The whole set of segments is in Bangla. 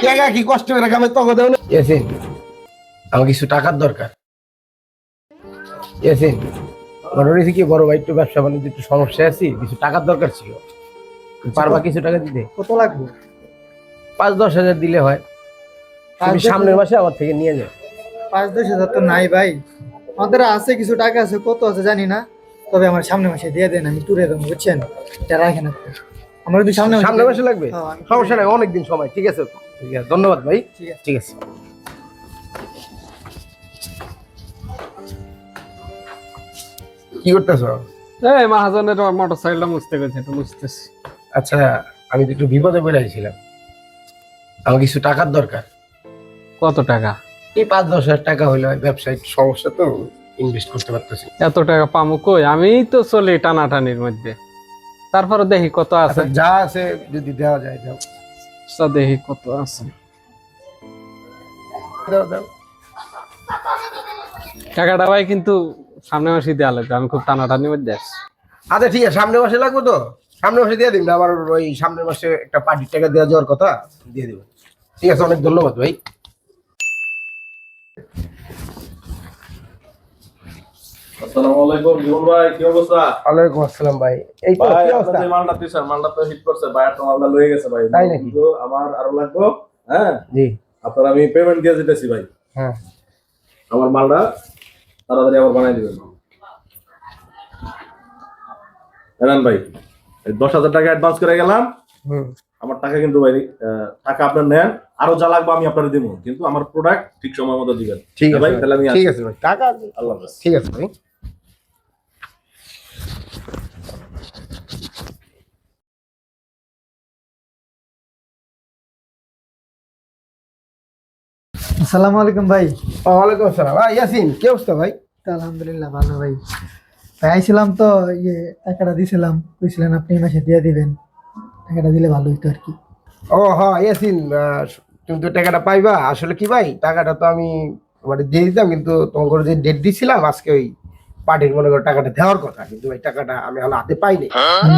টাকা কি কষ্ট করে কামে তখন দেও না ইয়াসিন আমার কিছু টাকার দরকার ইয়াসিন ঘটনা হয়েছে কি বড় ভাই একটু ব্যবসা বাণিজ্য একটু সমস্যা আছি কিছু টাকার দরকার ছিল পারবা কিছু টাকা দিতে কত লাগবে? 5-10 হাজার দিলে হয় তুমি সামনের মাসে আমার থেকে নিয়ে যাও 5-10 হাজার তো নাই ভাই, আমাদের আছে কিছু টাকা আছে, কত আছে জানি না, তবে আমার সামনের মাসে দিয়ে দেন, আমি ট্যুরে দেবো বুঝছেন, এটা রাখেন আপনি। আমার যদি সামনের মাসে লাগবে হ্যাঁ, সমস্যা নাই অনেকদিন সময় ঠিক আছে ঠিক আছে ধন্যবাদ ভাই ঠিক আছে কি করতেছ এই মহাজনের মোটরসাইকেলটা মুছতে গেছে, একটু মুছতেছি। আচ্ছা আমি তো একটু বিপদে পড়ে আইছিলাম আমার কিছু টাকার দরকার কত টাকা? এই 5-10 হাজার টাকা হইলে ব্যবসায় একটু সমস্যা তো ইনভেস্ট করতে পারতেছি এত টাকা পামু কই? আমি তো চলি টানাটানির মধ্যে, তারপরে দেখি কত আছে। আচ্ছা যা আছে যদি দেওয়া যায় দাও আচ্ছা, দেখি কত আছে। দাও দাও টাকাটা ভাই কিন্তু সামনে মাসে দেওয়া লাগবে, আমি খুব টানাটানির মধ্যে আছি। আচ্ছা ঠিক আছে সামনের মাসে লাগবে তো সামনের মাসে দিয়ে দিন না আমার ওই সামনের মাসে একটা পার্টির টাকা দেওয়া যাওয়ার কথা দিয়ে দেবেন ঠিক আছে অনেক ধন্যবাদ ভাই আসসালামু আলাইকুম জীবন ভাই, কি অবস্থা? ওয়ালাইকুম আসসালাম ভাই এই তো ভাই কি আপনার অবস্থা যে মালটা দিছেন, মালটা তো হিট করছে ভাই, আপনার মালটা লয়ে গেছে ভাই। তাই নাকি? কিন্তু আমার আরো লাগবে। হ্যাঁ জি আপনার আমি পেমেন্ট দিয়ে দিতেছি ভাই, হ্যাঁ আমার মালটা তাড়াতাড়ি আবার বানাই দিবেন। জানেন ভাই 10,000 টাকা অ্যাডভান্স করে গেলাম, হুম আমার টাকা কিন্তু ভাই টাকা আপনার নেন, আরো যা লাগবে আমি আপনার দিব, কিন্তু আমার প্রোডাক্ট ঠিক সময় মতো দিবেন। ঠিক আছে ভাই, ভাই, তাহলে আমি ঠিক আসি। আছে ভাই টাকা আল্লাহ হাফেজ। ঠিক আছে ভাই আসসালামু আলাইকুম ভাই। ওয়ালাইকুম আসসালাম ভাই ইয়াসিন কি অবস্থা ভাই আলহামদুলিল্লাহ ভালো ভাই। ভাই আইছিলাম তো ইয়ে টাকাটা দিছিলাম, কইছিলেন আপনি এই মাসে দিয়ে দিবেন, টাকাটা দিলে ভালো হইতো আর কি। ও হ্যাঁ ইয়াসিন তুমি তো টাকাটা পাইবা আসলে কি ভাই টাকাটা তো আমি মানে দিয়ে দিতাম কিন্তু তোমার যে ডেট দিছিলাম আজকে ওই পার্টির মনে করো টাকাটা দেওয়ার কথা কিন্তু ভাই টাকাটা আমি হলো হাতে পাইনি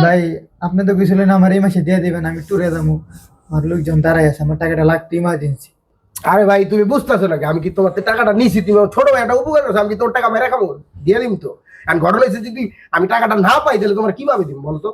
ভাই আপনি তো কইছিলেন আমার এই মাসে দিয়ে দিবেন, আমি ট্যুরে যাবো, আমার লোকজন দাঁড়াই আছে, আমার টাকাটা লাগতো ইমার্জেন্সি। আরে ভাই তুমি বুঝতেছো নাকি আমি কি তোমার থেকে টাকাটা নিছি তুমি আমার ছোট ভাই একটা উপকার করছো আমি কি তোমার টাকা মেরে খাবো দিয়ে দিম তো আর ঘটনা হয়েছে যদি আমি টাকাটা না পাই তাহলে তোমার কিভাবে দিম বলতো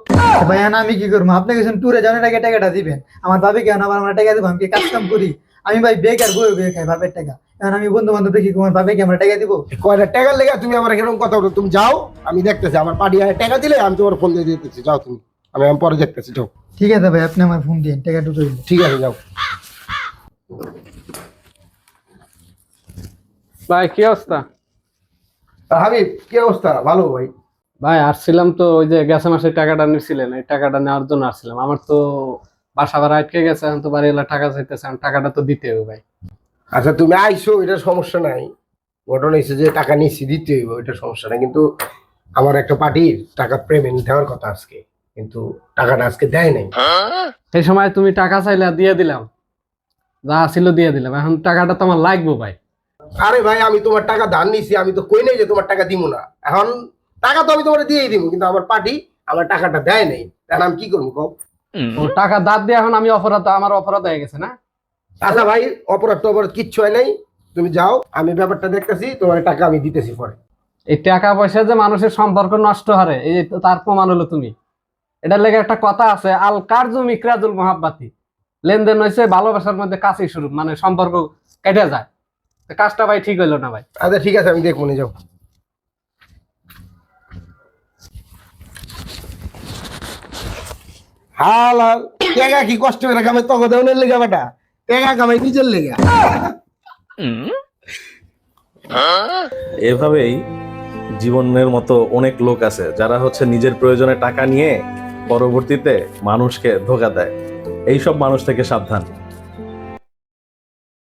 ভাই না আমি কি করবো, আপনি গেছেন ট্যুরে যাওয়ার আগে টাকাটা দিবেন, আমার ভাবি কেন আবার আমার টাকা দেবো, আমি কি কাজ কাম করি, আমি ভাই বেকার বই বই খাই ভাবের টাকা, এখন আমি বন্ধু বান্ধব দেখি আমার ভাবিকে আমরা টাকা দিব। কয়টা টাকার লেগে তুমি আমার এরকম কথা বলো তুমি যাও আমি দেখতেছি আমার পার্টি টাকা দিলে আমি তোমার ফোন দিয়ে দিতেছি যাও তুমি আমি পরে দেখতেছি যাও ঠিক আছে ভাই, আপনি আমার ফোন দিন, টাকা ঢুকে দিন। ঠিক আছে যাও ভাই কি অবস্থা? হাবিব কি অবস্থা ভালো ভাই ভাই আসছিলাম তো, ওই যে গেছে মাসে টাকাটা নিছিলেন, এই টাকাটা নেওয়ার জন্য আসছিলাম। আমার তো বাসা ভাড়া আটকে গেছে, এখন তো বাড়ি এলা টাকা চাইতেছে, এখন টাকাটা তো দিতে হবে ভাই। আচ্ছা তুমি আইসো এটা সমস্যা নাই ঘটনা হয়েছে যে টাকা নিচ্ছি দিতে হইব এটা সমস্যা নাই কিন্তু আমার একটা পার্টির টাকা পেমেন্ট দেওয়ার কথা আজকে কিন্তু টাকাটা আজকে দেয় নাই সেই সময় তুমি টাকা চাইলে দিয়ে দিলাম, যা ছিল দিয়ে দিলাম, এখন টাকাটা তো আমার লাগবে ভাই। আরে ভাই আমি তোমার টাকা ধার নিছি আমি তো কই নাই যে তোমার টাকা দিব না এখন টাকা তো আমি তোমার দিয়েই দিব কিন্তু আমার পার্টি আমার টাকাটা দেয় নাই এখন আমি কি করবো কও ও টাকা দাঁত দিয়ে এখন আমি অপরাধ, আমার অপরাধ হয়ে গেছে না? আচ্ছা ভাই অপরাধ টপরাধ কিচ্ছু হয় নাই তুমি যাও আমি ব্যাপারটা দেখতেছি তোমার টাকা আমি দিতেছি পরে এই টাকা পয়সা যে মানুষের সম্পর্ক নষ্ট হারে, এই যে তার প্রমাণ হলো তুমি। এটার লেগে একটা কথা আছে, আল কারজু মিকরাজুল মোহাব্বাতি, লেনদেন হয়েছে ভালোবাসার মধ্যে কাছেই শুরু, মানে সম্পর্ক কেটে যায়। তো কাজটা ভাই ঠিক হইলো না ভাই। আচ্ছা ঠিক আছে আমি দেখবো নি যাও হাল হাল টাকা কি কষ্ট করে কামাই তখন দেওয়ার লেগে বেটা টাকা কামাই নিজের লেগে এভাবেই জীবনের মতো অনেক লোক আছে যারা হচ্ছে নিজের প্রয়োজনে টাকা নিয়ে পরবর্তীতে মানুষকে ধোঁকা দেয়। এইসব মানুষ থেকে সাবধান।